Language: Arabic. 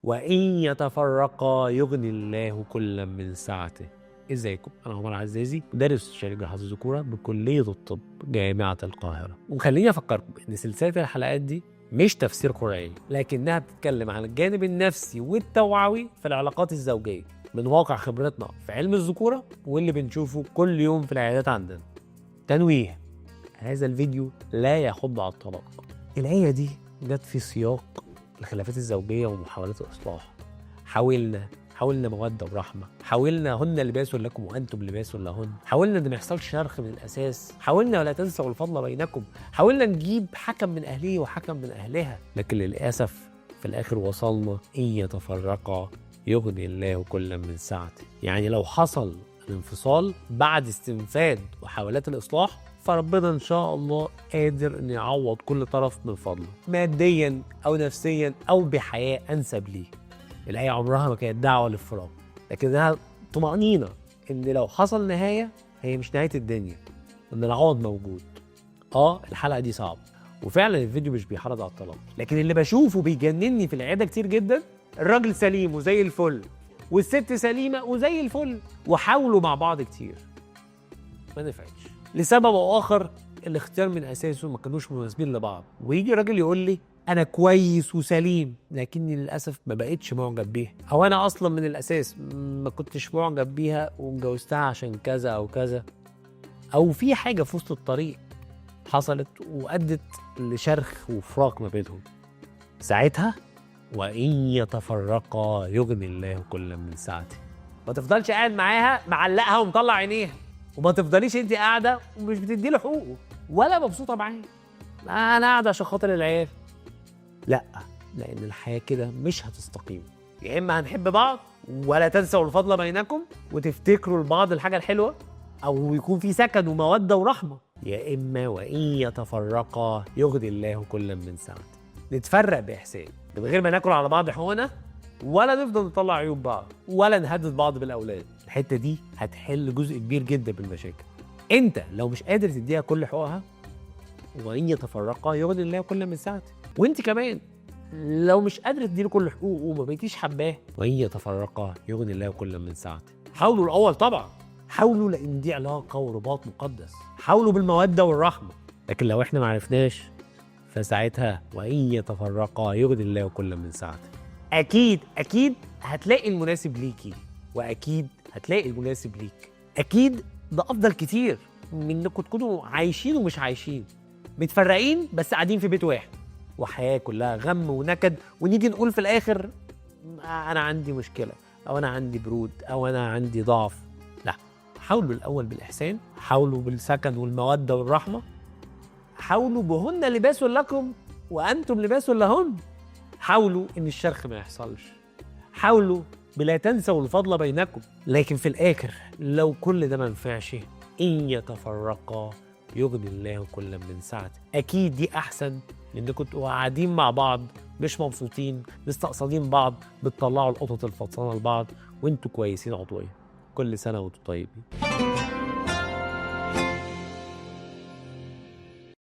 وإن يتفرقا يغني الله كلا من سعته. ازيكم؟ انا عمر عزازي، مدرس استشاري جراحة الذكورة بكلية الطب جامعة القاهرة. وخليني افكركم ان سلسلة الحلقات دي مش تفسير قرآني، لكنها بتتكلم عن الجانب النفسي والتوعوي في العلاقات الزوجية من واقع خبرتنا في علم الذكورة واللي بنشوفه كل يوم في العيادات عندنا. تنويه: هذا الفيديو لا يخض على الطلاق. الآية دي جت في سياق الخلافات الزوجية ومحاولات الإصلاح. حاولنا مودة ورحمة، حاولنا هن لباس لكم وأنتم لباس لهن، حاولنا إن ما يحصلش شرخ من الأساس، حاولنا ولا تنسوا الفضل بينكم، حاولنا نجيب حكم من أهله وحكم من أهلها، لكن للأسف في الآخر وصلنا إن يتفرقا يغني الله كلا من سعته. يعني لو حصل الانفصال بعد استنفاد وحاولات الإصلاح، فربنا إن شاء الله قادر إن يعوض كل طرف من فضله ماديا أو نفسيا أو بحياة أنسب ليه. الآية عمرها ما كانت دعوة للفراق، لكنها طمأنينة إن لو حصل نهاية هي مش نهاية الدنيا، إن العوض موجود. الحلقة دي صعبة، وفعلا الفيديو مش بيحرض على الطلاق، لكن اللي بشوفه بيجنني في العيادة كتير جدا، الراجل سليم وزي الفل والست سليمة وزي الفل، وحاولوا مع بعض كتير ما نفعش لسبب أو آخر. الاختيار من أساسه ما كانوش مناسبين لبعض، ويجي راجل يقول لي أنا كويس وسليم لكني للأسف ما بقتش معجب بيها، أو أنا أصلا من الأساس ما كنتش معجب بيها واتجوزتها عشان كذا أو كذا، أو في حاجة في وسط الطريق حصلت وأدت لشرخ وفراق ما بينهم. ساعتها وإن يتفرقا يغني الله كلا من سعته. ما تفضلش قاعد معاها معلقها ومطلع عينيها، وما تفضليش انت قاعده ومش بتدي له حقوقه ولا مبسوطه معاه. انا قاعده عشان خاطر العيال. لا، لان الحياه كده مش هتستقيم. يا اما هنحب بعض ولا تنسوا الفضل بينكم وتفتكروا لبعض الحاجه الحلوه، او يكون في سكن وموده ورحمه، يا اما وان يتفرقا يغني الله كلا من سعته. نتفرق باحسان من غير ما ناكل على بعض حقوقنا، ولا نفضل نطلع عيوب بعض، ولا نهدد بعض بالاولاد. الحته دي هتحل جزء كبير جدا من المشاكل. انت لو مش قادر تديها كل حقوقها، وان يتفرقا يغني الله كلا من سعته. وانت كمان لو مش قادر تديله كل حقوقه وما بقيتيش حباه، وان يتفرقا يغني الله كلا من سعته. حاولوا الاول طبعا، حاولوا، لان دي علاقه ورباط مقدس. حاولوا بالموده والرحمه، لكن لو احنا ما عرفناش فساعتها وان يتفرقا يغني الله كلا من سعته. اكيد هتلاقي المناسب ليكي، واكيد هتلاقي المناسب ليك. اكيد ده افضل كتير من انكم تكونوا عايشين ومش عايشين، متفرقين بس قاعدين في بيت واحد، وحياه كلها غم ونكد، ونيجي نقول في الاخر انا عندي مشكله، او انا عندي برود، او انا عندي ضعف. لا، حاولوا الاول بالاحسان، حاولوا بالسكن والموده والرحمه، حاولوا بهن لباس لكم وانتم لباس لهن، حاولوا ان الشرخ ما يحصلش، حاولوا بلا تنسوا الفضل بينكم. لكن في الاخر لو كل ده ما نفعش، ان يتفرقا يغني الله كلا من سعته. اكيد دي احسن من انكم تبقوا قاعدين مع بعض مش مبسوطين، مستقصدين بعض، بتطلعوا القطط الفطسانه لبعض وانتوا كويسين عضويا. كل سنه وانتوا طيبين.